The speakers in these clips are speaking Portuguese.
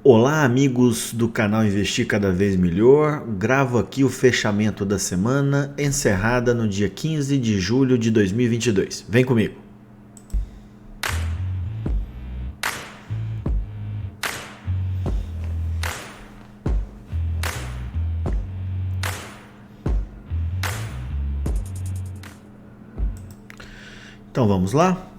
Olá, amigos do canal Investir Cada Vez Melhor. Gravo aqui o fechamento da semana encerrada no dia 15 de julho de 2022. Vem comigo. Então vamos lá.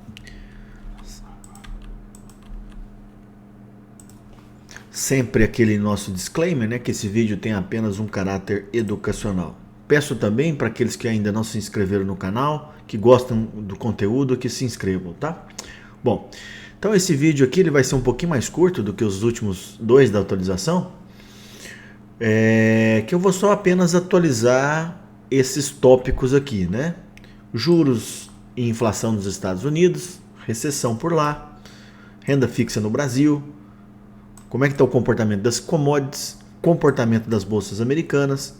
Sempre aquele nosso disclaimer, né, que esse vídeo tem apenas um caráter educacional. Peço também para aqueles que ainda não se inscreveram no canal, que gostam do conteúdo, que se inscrevam, tá? Bom, então esse vídeo aqui ele vai ser um pouquinho mais curto do que os últimos dois da atualização, que eu vou só apenas atualizar esses tópicos aqui, né? Juros e inflação nos Estados Unidos, recessão por lá, renda fixa no Brasil, como é que está o comportamento das commodities, comportamento das bolsas americanas,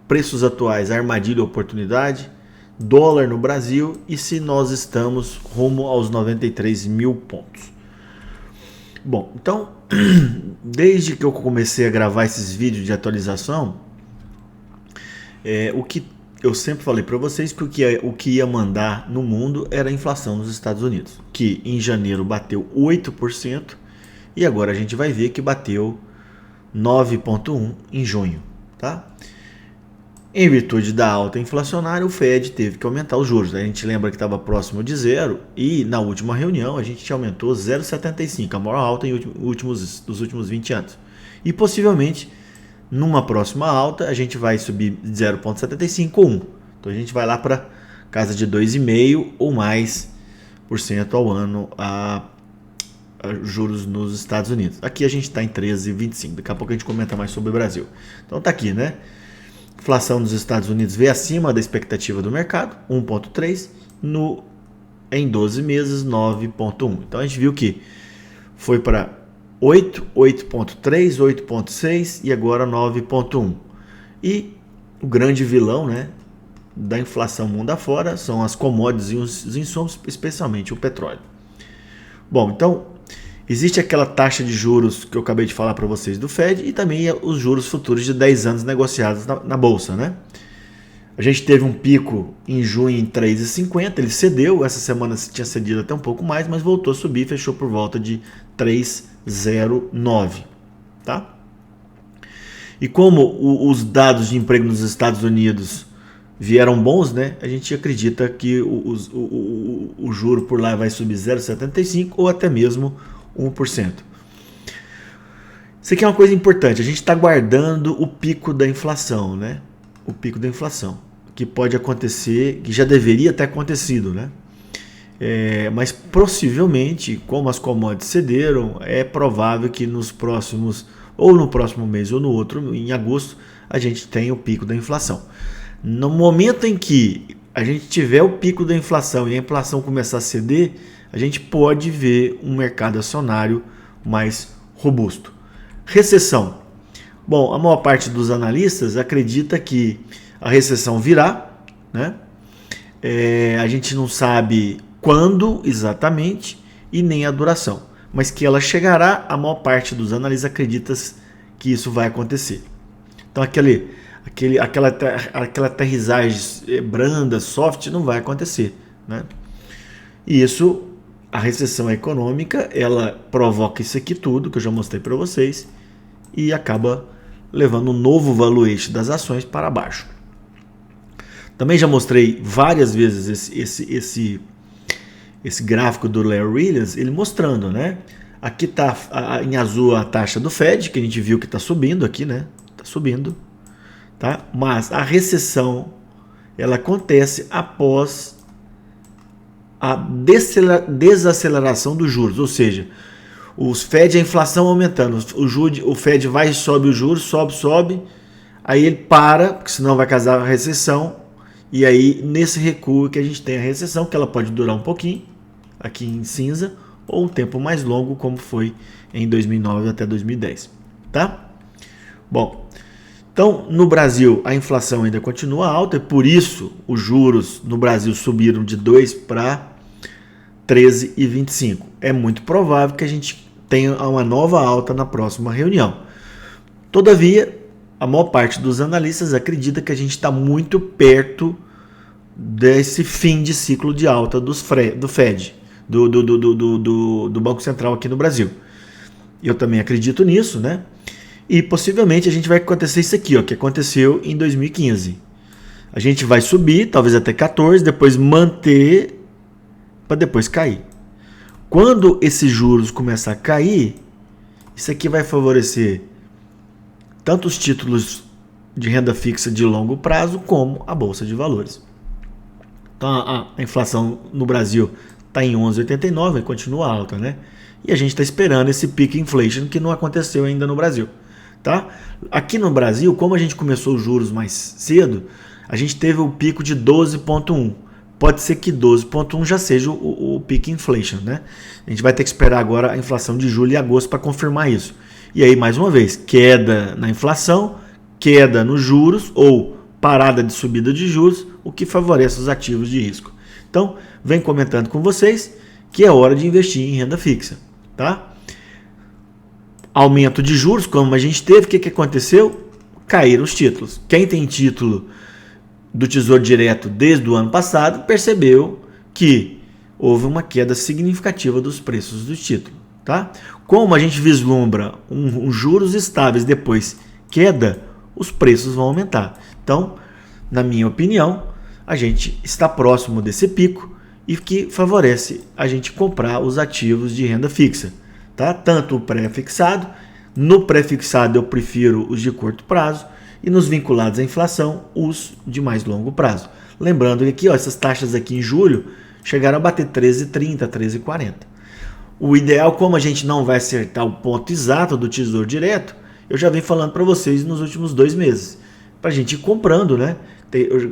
preços atuais, armadilha ou oportunidade, dólar no Brasil e se nós estamos rumo aos 93 mil pontos. Bom, então, desde que eu comecei a gravar esses vídeos de atualização, o que eu sempre falei para vocês que o que ia mandar no mundo era a inflação nos Estados Unidos, que em janeiro bateu 8%, e agora a gente vai ver que bateu 9,1% em junho. Tá? Em virtude da alta inflacionária, o Fed teve que aumentar os juros. A gente lembra que estava próximo de zero e na última reunião a gente aumentou 0,75%, a maior alta dos últimos 20 anos. E possivelmente, numa próxima alta, a gente vai subir de 0,75% ou 1%. Então a gente vai lá para casa de 2,5% ou mais por cento ao ano a juros nos Estados Unidos. Aqui a gente está em 13,25%. Daqui a pouco a gente comenta mais sobre o Brasil. Então tá aqui, né? Inflação nos Estados Unidos veio acima da expectativa do mercado, 1,3%. Em 12 meses, 9,1%. Então a gente viu que foi para 8, 8,3, 8,6 e agora 9,1%. E o grande vilão, né, da inflação mundo afora são as commodities e os insumos, especialmente o petróleo. Bom, então existe aquela taxa de juros que eu acabei de falar para vocês do Fed e também os juros futuros de 10 anos negociados na Bolsa, né? A gente teve um pico em junho em 3,50, ele cedeu, essa semana tinha cedido até um pouco mais, mas voltou a subir, fechou por volta de 3,09, tá? E como os dados de emprego nos Estados Unidos vieram bons, né? A gente acredita que o juro por lá vai subir 0,75 ou até mesmo 1%. Isso aqui é uma coisa importante. A gente está guardando o pico da inflação, né? O pico da inflação, que pode acontecer, que já deveria ter acontecido, né? Mas possivelmente, como as commodities cederam, é provável que nos próximos, ou no próximo mês ou no outro, em agosto, a gente tenha o pico da inflação. No momento em que a gente tiver o pico da inflação e a inflação começar a ceder, a gente pode ver um mercado acionário mais robusto. Recessão. Bom, a maior parte dos analistas acredita que a recessão virá, né? A gente não sabe quando exatamente e nem a duração, mas que ela chegará, a maior parte dos analistas acredita que isso vai acontecer. Então aquela aterrissagem branda, soft, não vai acontecer, né? E isso, a recessão econômica, ela provoca isso aqui tudo, que eu já mostrei para vocês, e acaba levando um novo valuation das ações para baixo. Também já mostrei várias vezes esse gráfico do Larry Williams, ele mostrando, né? Aqui está em azul a taxa do Fed, que a gente viu que está subindo aqui, né? Está subindo. Tá? Mas a recessão ela acontece após a desaceleração dos juros, ou seja, a inflação aumentando, o Fed vai e sobe os juros, sobe, aí ele para, porque senão vai causar a recessão, e aí nesse recuo que a gente tem a recessão, que ela pode durar um pouquinho, aqui em cinza, ou um tempo mais longo, como foi em 2009 até 2010, tá? Bom, então, no Brasil, a inflação ainda continua alta e por isso os juros no Brasil subiram de 2 para 13,25. É muito provável que a gente tenha uma nova alta na próxima reunião. Todavia, a maior parte dos analistas acredita que a gente está muito perto desse fim de ciclo de alta do Fed, do Banco Central aqui no Brasil. Eu também acredito nisso, né? E possivelmente a gente vai acontecer isso aqui, ó, que aconteceu em 2015. A gente vai subir, talvez até 14, depois manter, para depois cair. Quando esses juros começar a cair, isso aqui vai favorecer tanto os títulos de renda fixa de longo prazo, como a Bolsa de Valores. Então a inflação no Brasil está em 11,89, continua alta, né? E a gente está esperando esse peak inflation que não aconteceu ainda no Brasil. Tá? Aqui no Brasil, como a gente começou os juros mais cedo, a gente teve o pico de 12,1. Pode ser que 12,1 já seja o peak inflation, né? A gente vai ter que esperar agora a inflação de julho e agosto para confirmar isso. E aí, mais uma vez, queda na inflação, queda nos juros ou parada de subida de juros, o que favorece os ativos de risco. Então, vem comentando com vocês que é hora de investir em renda fixa, tá? Aumento de juros, como a gente teve, o que aconteceu? Caíram os títulos. Quem tem título do Tesouro Direto desde o ano passado percebeu que houve uma queda significativa dos preços do título, tá? Como a gente vislumbra juros estáveis depois queda, os preços vão aumentar. Então, na minha opinião, a gente está próximo desse pico e que favorece a gente comprar os ativos de renda fixa, tá? Tanto o pré-fixado, no pré-fixado eu prefiro os de curto prazo e nos vinculados à inflação, os de mais longo prazo. Lembrando que aqui, ó, essas taxas aqui em julho chegaram a bater 13,30, 13,40. O ideal, como a gente não vai acertar o ponto exato do Tesouro Direto, eu já venho falando para vocês nos últimos 2 meses, para a gente ir comprando, né?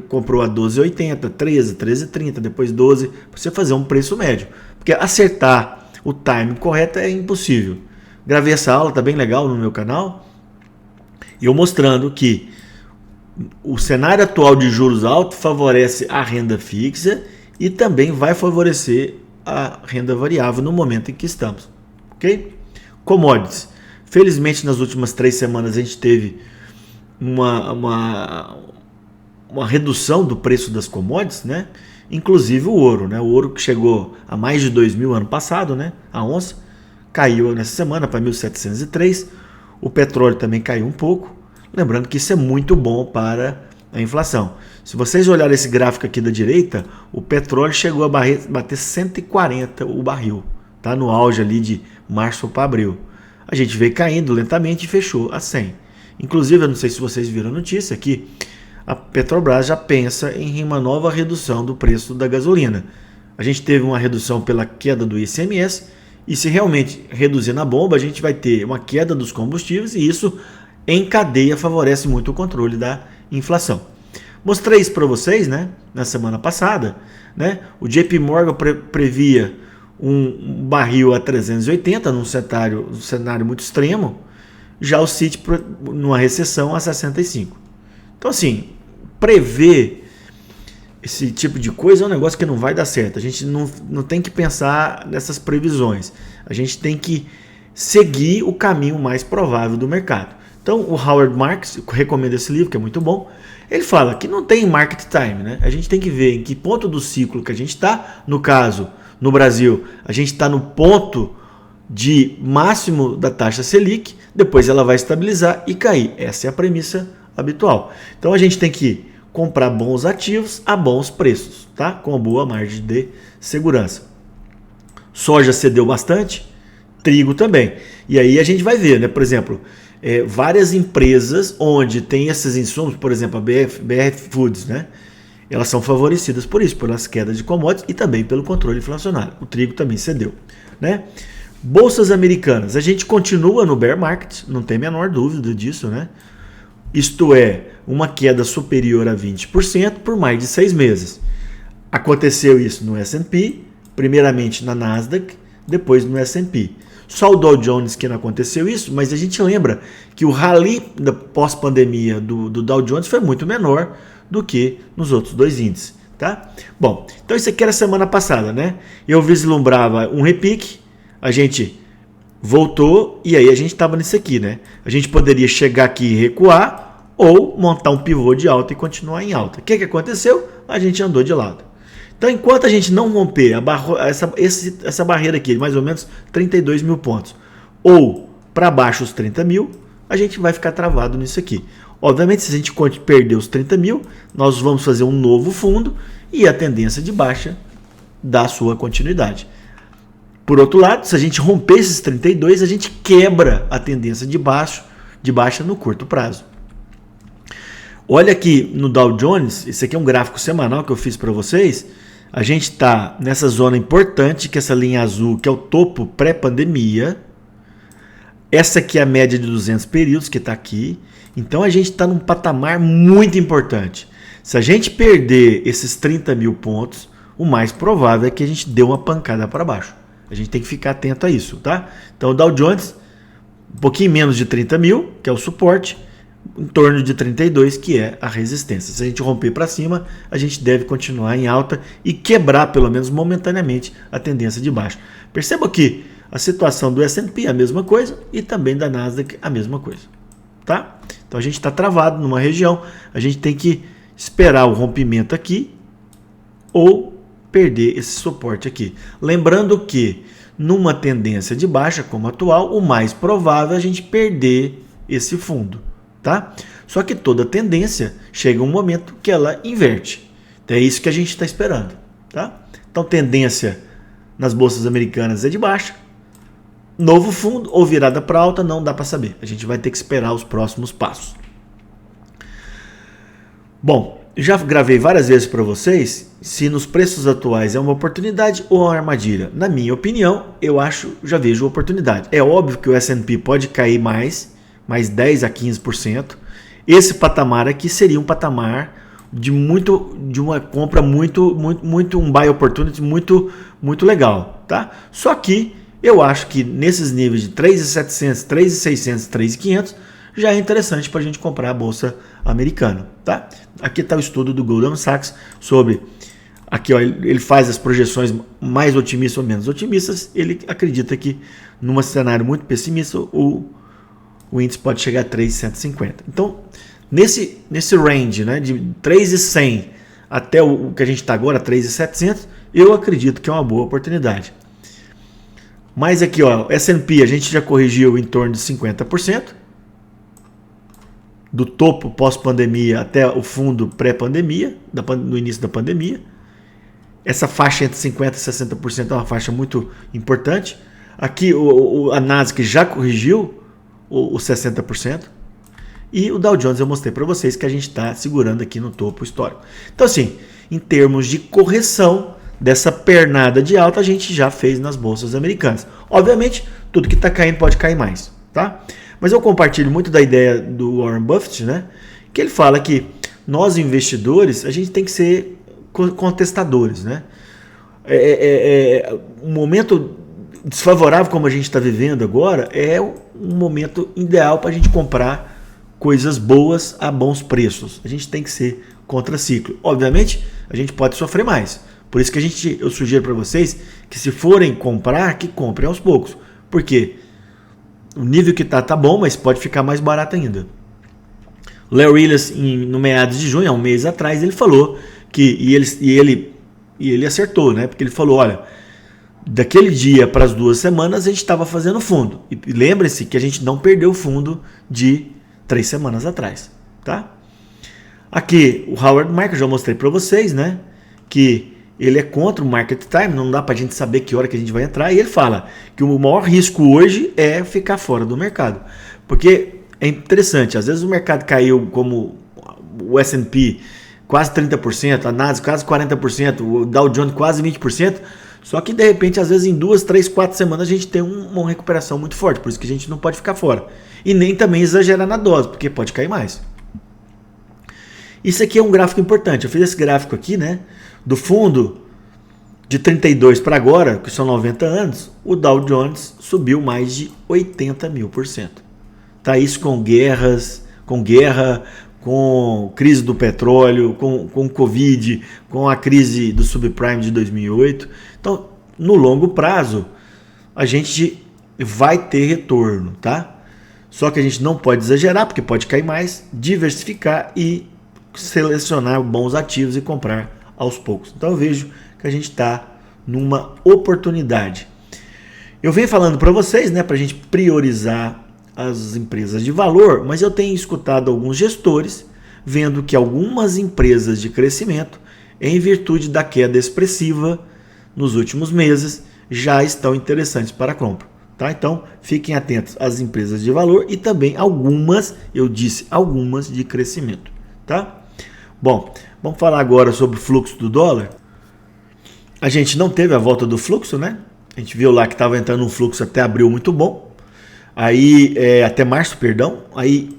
Comprou a 12,80, 13, 13,30, depois 12, para você fazer um preço médio. Porque acertar o timing correto é impossível. Gravei essa aula, tá bem legal no meu canal, e eu mostrando que o cenário atual de juros altos favorece a renda fixa e também vai favorecer a renda variável no momento em que estamos. Ok? Commodities. Felizmente, nas últimas 3 semanas a gente teve uma redução do preço das commodities, né? Inclusive o ouro, né? O ouro que chegou a mais de 2.000 ano passado, né? A onça caiu nessa semana para 1.703. O petróleo também caiu um pouco. Lembrando que isso é muito bom para a inflação. Se vocês olharem esse gráfico aqui da direita, o petróleo chegou a bater 140 o barril, tá? No auge ali de março para abril. A gente veio caindo lentamente e fechou a 100. Inclusive, eu não sei se vocês viram a notícia aqui, a Petrobras já pensa em uma nova redução do preço da gasolina. A gente teve uma redução pela queda do ICMS e se realmente reduzir na bomba, a gente vai ter uma queda dos combustíveis e isso em cadeia favorece muito o controle da inflação. Mostrei isso para vocês, né, na semana passada, né? O JP Morgan previa um barril a 380 num cenário muito extremo, já o Citi numa recessão a 65. Então assim, prever esse tipo de coisa é um negócio que não vai dar certo. A gente não tem que pensar nessas previsões. A gente tem que seguir o caminho mais provável do mercado. Então, o Howard Marks, eu recomendo esse livro, que é muito bom, ele fala que não tem market time, né? A gente tem que ver em que ponto do ciclo que a gente está. No caso, no Brasil, a gente está no ponto de máximo da taxa Selic, depois ela vai estabilizar e cair. Essa é a premissa habitual. Então, a gente tem que comprar bons ativos a bons preços, tá? Com uma boa margem de segurança. Soja cedeu bastante, trigo também. E aí a gente vai ver, né? Por exemplo, várias empresas onde tem esses insumos, por exemplo, a BR Foods, né? Elas são favorecidas por isso, pelas quedas de commodities e também pelo controle inflacionário. O trigo também cedeu, né? Bolsas americanas, a gente continua no bear market, não tem a menor dúvida disso, né? Isto é, uma queda superior a 20% por mais de 6 meses. Aconteceu isso no S&P, primeiramente na Nasdaq, depois no S&P. Só o Dow Jones que não aconteceu isso, mas a gente lembra que o rally da pós-pandemia do Dow Jones foi muito menor do que nos outros 2 índices, tá? Bom, então isso aqui era semana passada, né? Eu vislumbrava um repique, a gente voltou e aí a gente estava nisso aqui, né? A gente poderia chegar aqui e recuar ou montar um pivô de alta e continuar em alta. O que aconteceu? A gente andou de lado. Então, enquanto a gente não romper essa barreira aqui, mais ou menos 32 mil pontos, ou para baixo os 30 mil, a gente vai ficar travado nisso aqui. Obviamente, se a gente perder os 30 mil, nós vamos fazer um novo fundo e a tendência de baixa dá sua continuidade. Por outro lado, se a gente romper esses 32, a gente quebra a tendência de baixa no curto prazo. Olha aqui no Dow Jones, esse aqui é um gráfico semanal que eu fiz para vocês. A gente está nessa zona importante, que é essa linha azul, que é o topo pré-pandemia. Essa aqui é a média de 200 períodos, que está aqui. Então a gente está num patamar muito importante. Se a gente perder esses 30 mil pontos, o mais provável é que a gente dê uma pancada para baixo. A gente tem que ficar atento a isso, tá? Então o Dow Jones, um pouquinho menos de 30 mil, que é o suporte, em torno de 32, que é a resistência. Se a gente romper para cima, a gente deve continuar em alta e quebrar, pelo menos momentaneamente, a tendência de baixa. Perceba que a situação do S&P é a mesma coisa e também da Nasdaq a mesma coisa, tá? Então a gente está travado numa região, a gente tem que esperar o rompimento aqui ou perder esse suporte aqui. Lembrando que numa tendência de baixa como a atual, o mais provável é a gente perder esse fundo, tá? Só que toda tendência chega um momento que ela inverte. Então é isso que a gente está esperando, tá? Então tendência nas bolsas americanas é de baixa. Novo fundo ou virada para alta não dá para saber. A gente vai ter que esperar os próximos passos. Bom, já gravei várias vezes para vocês se nos preços atuais é uma oportunidade ou uma armadilha. Na minha opinião, já vejo oportunidade. É óbvio que o S&P pode cair mais 10 a 15%. Esse patamar aqui seria um patamar de uma compra um buy opportunity muito legal, tá? Só que eu acho que nesses níveis de 3.700, 3.600, 3.500 já é interessante para a gente comprar a bolsa americana, tá? Aqui está o estudo do Goldman Sachs sobre, aqui ó, ele faz as projeções mais otimistas ou menos otimistas. Ele acredita que num cenário muito pessimista o índice pode chegar a 3.150. Então, nesse range, né, de 3.100 até o que a gente está agora, 3.700, eu acredito que é uma boa oportunidade. Mas aqui, ó, S&P a gente já corrigiu em torno de 50%. Do topo pós-pandemia até o fundo pré-pandemia, no início da pandemia. Essa faixa entre 50% e 60% é uma faixa muito importante. Aqui a Nasdaq já corrigiu os 60%. E o Dow Jones eu mostrei para vocês que a gente está segurando aqui no topo histórico. Então assim, em termos de correção dessa pernada de alta, a gente já fez nas bolsas americanas. Obviamente, tudo que está caindo pode cair mais, tá? Mas eu compartilho muito da ideia do Warren Buffett, né? Que ele fala que nós investidores, a gente tem que ser contestadores, né? Um momento desfavorável como a gente está vivendo agora é um momento ideal para a gente comprar coisas boas a bons preços. A gente tem que ser contraciclo. Obviamente, a gente pode sofrer mais. Por isso que eu sugiro para vocês que se forem comprar, que comprem aos poucos. Por quê? O nível que tá bom, mas pode ficar mais barato ainda. O Larry Williams, no meados de junho, há um mês atrás, ele falou que, ele acertou, né? Porque ele falou, olha, daquele dia para as 2 semanas a gente estava fazendo fundo. E lembre-se que a gente não perdeu o fundo de 3 semanas atrás, tá? Aqui, o Howard Marks, já mostrei para vocês, né? Que ele é contra o market time, não dá para a gente saber que hora que a gente vai entrar. E ele fala que o maior risco hoje é ficar fora do mercado. Porque é interessante, às vezes o mercado caiu como o S&P quase 30%, a Nasdaq quase 40%, o Dow Jones quase 20%. Só que de repente, às vezes em 2, 3, 4 semanas a gente tem uma recuperação muito forte. Por isso que a gente não pode ficar fora. E nem também exagerar na dose, porque pode cair mais. Isso aqui é um gráfico importante. Eu fiz esse gráfico aqui, né? Do fundo de 32 para agora, que são 90 anos, o Dow Jones subiu mais de 80 mil%. Tá isso com guerra, com crise do petróleo, com Covid, com a crise do subprime de 2008. Então, no longo prazo, a gente vai ter retorno, tá? Só que a gente não pode exagerar, porque pode cair mais, diversificar e selecionar bons ativos e comprar aos poucos. Então eu vejo que a gente está numa oportunidade. Eu venho falando para vocês, né, para a gente priorizar as empresas de valor, mas eu tenho escutado alguns gestores vendo que algumas empresas de crescimento, em virtude da queda expressiva nos últimos meses, já estão interessantes para compra. Tá? Então, fiquem atentos às empresas de valor e também algumas, eu disse algumas, de crescimento. Tá? Bom, vamos falar agora sobre o fluxo do dólar. A gente não teve a volta do fluxo, né? A gente viu lá que estava entrando um fluxo até abril muito bom. Aí, até março, perdão. Aí,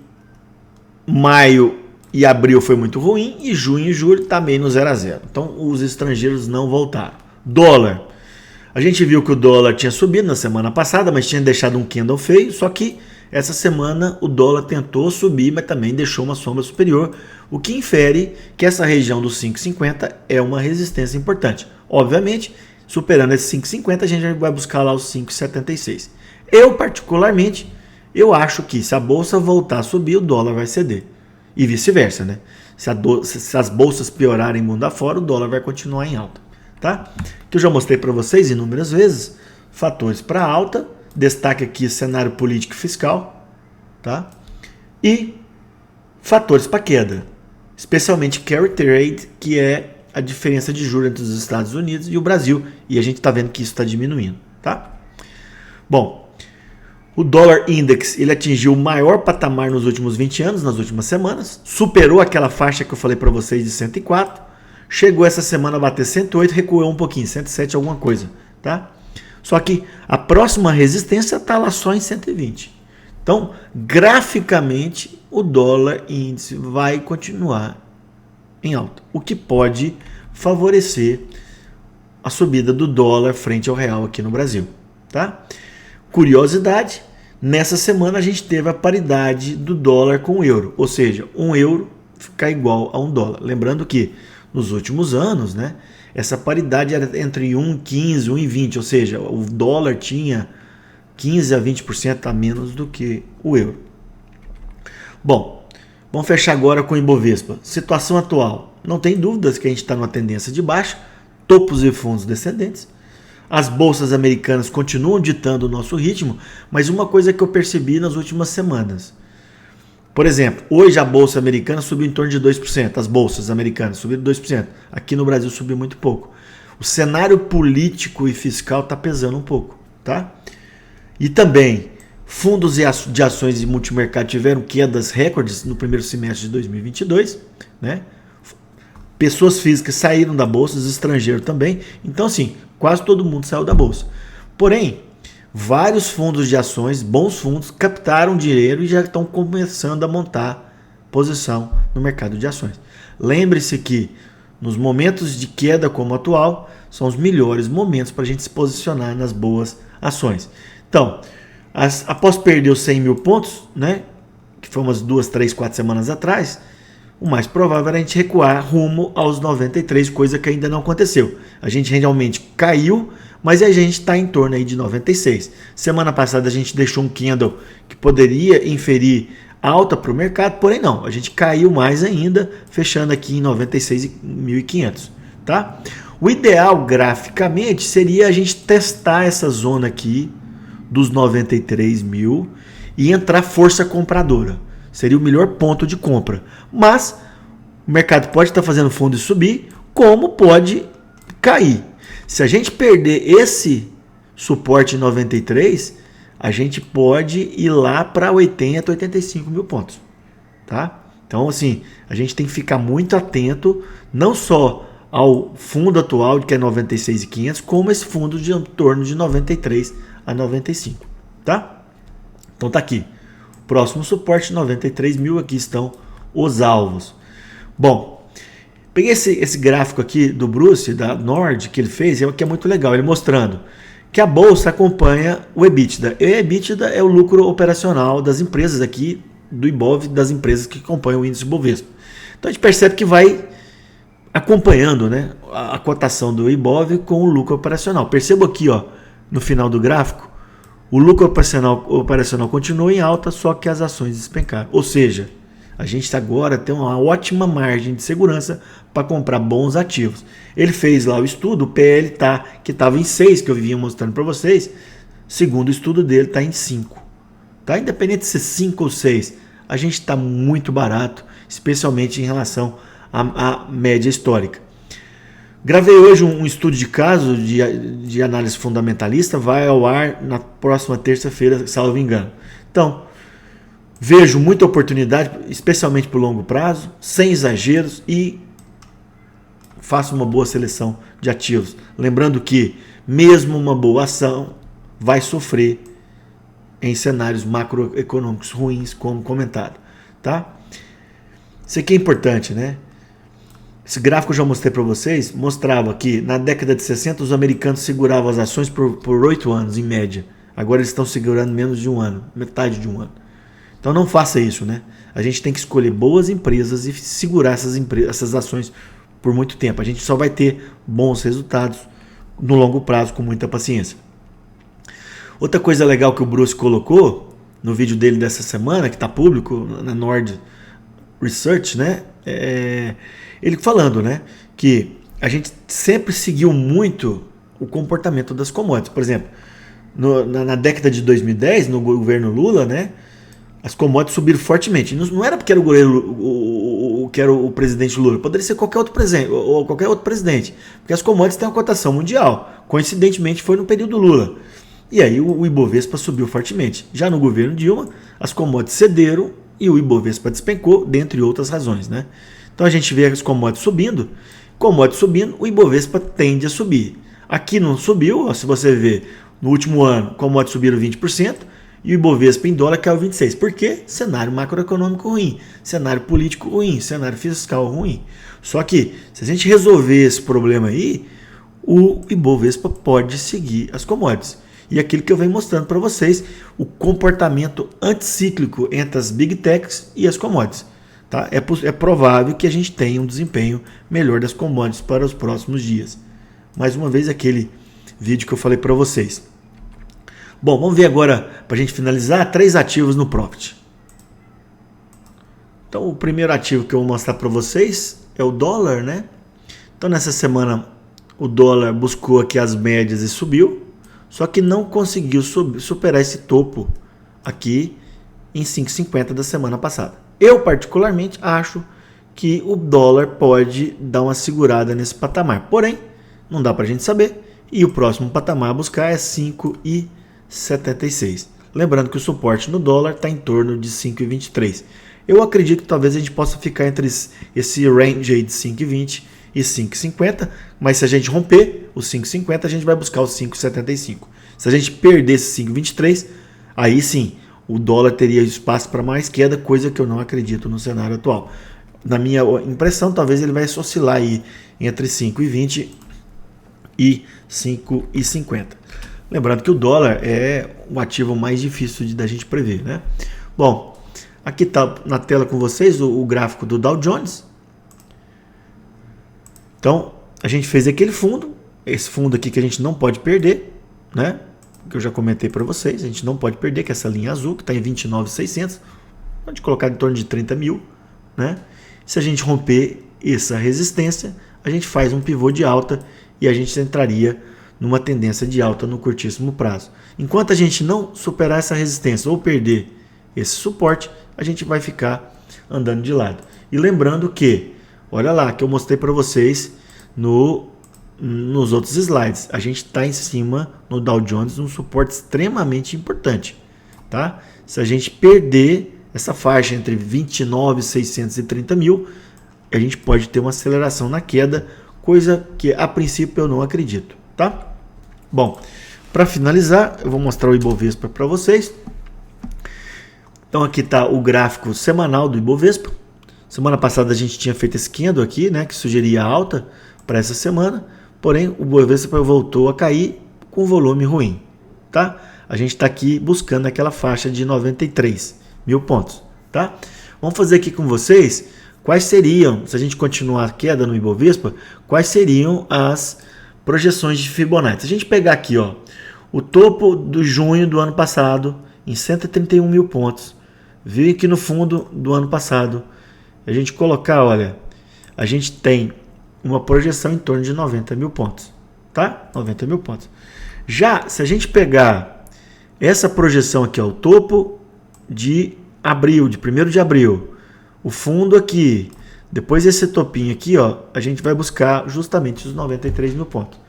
maio e abril foi muito ruim. E junho e julho também no 0 a 0. Então, os estrangeiros não voltaram. Dólar. A gente viu que o dólar tinha subido na semana passada, mas tinha deixado um candle feio. Só que essa semana o dólar tentou subir, mas também deixou uma sombra superior. O que infere que essa região dos 5,50 é uma resistência importante. Obviamente, superando esse 5,50, a gente vai buscar lá os 5,76. Eu, particularmente, eu acho que se a bolsa voltar a subir, o dólar vai ceder. E vice-versa, né? Se as bolsas piorarem mundo afora, o dólar vai continuar em alta. Tá? Que eu já mostrei para vocês inúmeras vezes. Fatores para alta. Destaque aqui cenário político e fiscal. Tá? E fatores para queda. Especialmente carry trade, que é a diferença de juros entre os Estados Unidos e o Brasil. E a gente está vendo que isso está diminuindo. Tá? Bom, o dólar index ele atingiu o maior patamar nos últimos 20 anos, nas últimas semanas. Superou aquela faixa que eu falei para vocês de 104. Chegou essa semana a bater 108, recuou um pouquinho, 107 alguma coisa. Tá? Só que a próxima resistência está lá só em 120. Então, graficamente, o dólar índice vai continuar em alta, o que pode favorecer a subida do dólar frente ao real aqui no Brasil. Tá? Curiosidade, nessa semana a gente teve a paridade do dólar com o euro, ou seja, um euro ficar igual a um dólar. Lembrando que nos últimos anos, né, essa paridade era entre 1,15 e 1,20, ou seja, o dólar tinha 15 a 20% a menos do que o euro. Bom, vamos fechar agora com o Ibovespa. Situação atual. Não tem dúvidas que a gente está numa tendência de baixa, topos e fundos descendentes. As bolsas americanas continuam ditando o nosso ritmo, mas uma coisa que eu percebi nas últimas semanas. Por exemplo, hoje a bolsa americana subiu em torno de 2%. As bolsas americanas subiram 2%. Aqui no Brasil subiu muito pouco. O cenário político e fiscal está pesando um pouco. Tá? E também, fundos de ações de multimercado tiveram quedas recordes no primeiro semestre de 2022. Né? Pessoas físicas saíram da bolsa, os estrangeiros também. Então, assim, quase todo mundo saiu da bolsa. Porém, vários fundos de ações, bons fundos, captaram dinheiro e já estão começando a montar posição no mercado de ações. Lembre-se que nos momentos de queda como o atual, são os melhores momentos para a gente se posicionar nas boas ações. Então, após perder os 100 mil pontos, né, que foi umas 2, 3, 4 semanas atrás, o mais provável era a gente recuar rumo aos 93, coisa que ainda não aconteceu. A gente realmente caiu, mas a gente está em torno aí de 96. Semana passada a gente deixou um candle que poderia inferir alta para o mercado, porém não, a gente caiu mais ainda, fechando aqui em 96.500. Tá? O ideal graficamente seria a gente testar essa zona aqui dos 93 mil e entrar força compradora. Seria o melhor ponto de compra. Mas o mercado pode estar fazendo fundo e subir, como pode cair. Se a gente perder esse suporte em 93, a gente pode ir lá para 80, 85 mil pontos. Tá? Então, assim, a gente tem que ficar muito atento, não só ao fundo atual, que é 96.500, como esse fundo de em torno de 93 a 95. Tá? Então tá aqui. Próximo suporte, 93 mil, aqui estão os alvos. Bom, peguei esse gráfico aqui do Bruce, da Nord, que ele fez, que é muito legal, ele mostrando que a bolsa acompanha o EBITDA. E o EBITDA é o lucro operacional das empresas aqui, do Ibov, das empresas que acompanham o índice Bovespa. Então a gente percebe que vai acompanhando, né, a cotação do Ibov com o lucro operacional. Perceba aqui, ó, no final do gráfico, O lucro operacional continua em alta, só que as ações despencaram. Ou seja, a gente agora tem uma ótima margem de segurança para comprar bons ativos. Ele fez lá o estudo, o PL que estava em 6, que eu vinha mostrando para vocês. Segundo o estudo dele, está em 5. Tá? Independente de ser 5 ou 6, a gente está muito barato, especialmente em relação à média histórica. Gravei hoje um estudo de caso de análise fundamentalista, vai ao ar na próxima terça-feira, salvo engano. Então, vejo muita oportunidade, especialmente para o longo prazo, sem exageros, e faço uma boa seleção de ativos. Lembrando que mesmo uma boa ação vai sofrer em cenários macroeconômicos ruins, como comentado. Tá? Isso aqui é importante, né? Esse gráfico eu já mostrei para vocês, mostrava que na década de 60 os americanos seguravam as ações por 8 anos, em média. Agora eles estão segurando menos de um ano, metade de um ano. Então não faça isso, né? A gente tem que escolher boas empresas e segurar essas ações por muito tempo. A gente só vai ter bons resultados no longo prazo, com muita paciência. Outra coisa legal que o Bruce colocou no vídeo dele dessa semana, que está público na Nord Research, né? Ele falando, né, que a gente sempre seguiu muito o comportamento das commodities. Por exemplo, na década de 2010, no governo Lula, né, as commodities subiram fortemente. Não era porque era o presidente Lula, poderia ser qualquer outro presidente, porque as commodities têm uma cotação mundial. Coincidentemente, foi no período Lula. E aí o Ibovespa subiu fortemente. Já no governo Dilma, as commodities cederam e o Ibovespa despencou, dentre outras razões, né? Então a gente vê as commodities subindo, o Ibovespa tende a subir. Aqui não subiu, ó, se você ver, no último ano, commodities subiram 20% e o Ibovespa em dólar caiu 26%. Por quê? Cenário macroeconômico ruim, cenário político ruim, cenário fiscal ruim. Só que, se a gente resolver esse problema aí, o Ibovespa pode seguir as commodities. E aquilo que eu venho mostrando para vocês, o comportamento anticíclico entre as Big Techs e as commodities. Tá? É provável que a gente tenha um desempenho melhor das commodities para os próximos dias. Mais uma vez, aquele vídeo que eu falei para vocês. Bom, vamos ver agora, para a gente finalizar, 3 ativos no Profit. Então, o primeiro ativo que eu vou mostrar para vocês é o dólar, né? Então, nessa semana, o dólar buscou aqui as médias e subiu, só que não conseguiu superar esse topo aqui em 5,50 da semana passada. Eu, particularmente, acho que o dólar pode dar uma segurada nesse patamar. Porém, não dá para a gente saber. E o próximo patamar a buscar é 5,76. Lembrando que o suporte no dólar está em torno de 5,23. Eu acredito que talvez a gente possa ficar entre esse range aí de 5,20 e 5,50. Mas se a gente romper os 5,50, a gente vai buscar os 5,75. Se a gente perder esse 5,23, aí sim, o dólar teria espaço para mais queda, coisa que eu não acredito no cenário atual. Na minha impressão, talvez ele vai oscilar aí entre 5,20 e 5,50. Lembrando que o dólar é o ativo mais difícil da gente prever, né? Bom, aqui está na tela com vocês o gráfico do Dow Jones. Então, a gente fez aquele fundo, esse fundo aqui que a gente não pode perder, né? Que eu já comentei para vocês, a gente não pode perder, que é essa linha azul, que está em 29.600, pode colocar em torno de 30 mil, né? Se a gente romper essa resistência, a gente faz um pivô de alta e a gente entraria numa tendência de alta no curtíssimo prazo. Enquanto a gente não superar essa resistência ou perder esse suporte, a gente vai ficar andando de lado. E lembrando que, olha lá, que eu mostrei para vocês nos outros slides, a gente está em cima no Dow Jones um suporte extremamente importante, tá? Se a gente perder essa faixa entre 29.600 e 30 mil, a gente pode ter uma aceleração na queda, coisa que a princípio eu não acredito, tá? Bom, para finalizar, eu vou mostrar o Ibovespa para vocês. Então aqui está o gráfico semanal do Ibovespa. Semana passada a gente tinha feito esse candle aqui, né, que sugeria alta para essa semana. Porém, o Ibovespa voltou a cair com volume ruim, tá? A gente está aqui buscando aquela faixa de 93 mil pontos, tá? Vamos fazer aqui com vocês quais seriam, se a gente continuar a queda no Ibovespa, quais seriam as projeções de Fibonacci. Se a gente pegar aqui, ó, O topo do junho do ano passado, em 131 mil pontos. Viu aqui no fundo do ano passado. A gente colocar, olha, a gente tem uma projeção em torno de 90 mil pontos. Tá? 90 mil pontos. Já, se a gente pegar essa projeção aqui, ó, o topo de abril, de 1º de abril, o fundo aqui, depois esse topinho aqui, ó, a gente vai buscar justamente os 93 mil pontos.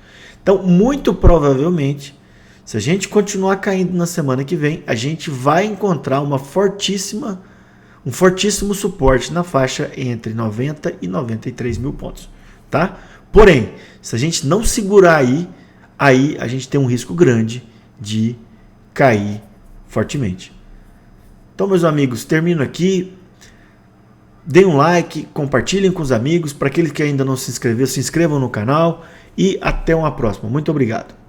Então, muito provavelmente, se a gente continuar caindo na semana que vem, a gente vai encontrar um fortíssimo suporte na faixa entre 90 e 93 mil pontos. Tá? Porém, se a gente não segurar aí a gente tem um risco grande de cair fortemente. Então, meus amigos, termino aqui. Deem um like, compartilhem com os amigos. Para aqueles que ainda não se inscreveram, se inscrevam no canal. E até uma próxima. Muito obrigado.